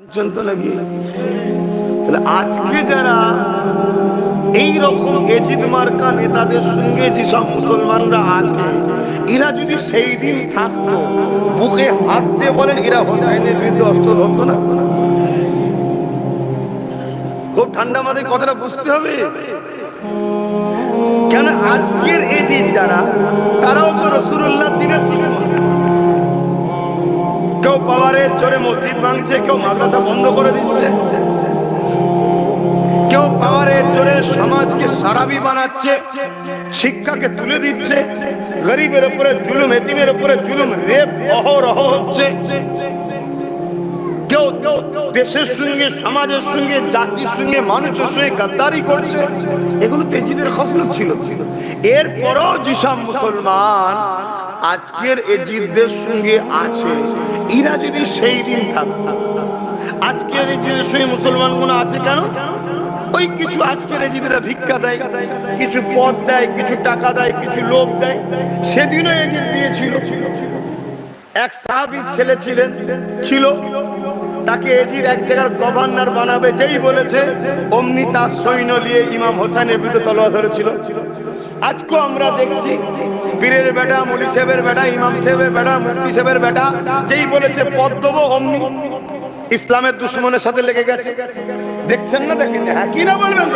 পর্যন্ত নাকি তাহলে আজকে যারা এই রকম এজিদ মার্কা নেতাদের সঙ্গে যেসব মুসলমানরা আছে, এরা যদি সেই দিন থাকতো, বুকে হাত দিয়ে বলেন এরা হোসাইনের বিরুদ্ধে অস্ত্র ধরতো না? খুব ঠান্ডা মাথায় কথাটা বুঝতে হবে। কেন আজকের এজিদ যারা, তারাও তো রাসূলুল্লাহর দ্বীনের দুশমন। কেউ পাওয়ারের জোরে মসজিদ ভাঙছে, কেউ মাদ্রাসা বন্ধ করে দিচ্ছে, কেউ পাওয়ারের জোরে সমাজকে সারাবি বানাচ্ছে, শিক্ষাকে তুলে দিচ্ছে, গরিবের উপরে জুলুম, এতিমের উপরে জুলুম, রেপ অহরহ হচ্ছে। কেউ দেশের সঙ্গে, সমাজের সঙ্গে, জাতির সঙ্গে, মানুষের সঙ্গে গাদ্দারি করছে। এগুলো এজিদের খসলত ছিল। এরপরও যেসব মুসলমান আজকের এজিদদের সঙ্গে আছে, এরা যদি সেই দিন থাকতো, আজকের এজিদের সঙ্গে মুসলমানগুলো আছে কেন? ওই কিছু আজকের এজিদরা ভিক্ষা দেয়, কিছু পদ দেয়, কিছু টাকা দেয়, কিছু লোভ দেয়। সেদিনও এজিদ দিয়েছিল। এক সাহাবীর ছেলে ছিল, তাকে এজিদ এক জায়গার গভর্নর বানাবে যেই বলেছে, অমনি তার সৈন্য নিয়ে ইমাম হোসেনের বিরুদ্ধে তলোয়ার ধরেছিল। আজকেও আমরা দেখছি পীরের বেটা, মৌলী সাহেবের বেটা, ইমাম সাহেবের বেটা, মুফতি সাহেবের বেটা যেই বলেছে পদ দেবো, অমনি ইসলামের দুশ্মনের সাথে লেগে গেছে। দেখছেন না? দেখেন, হ্যাঁ কি না বলবেন?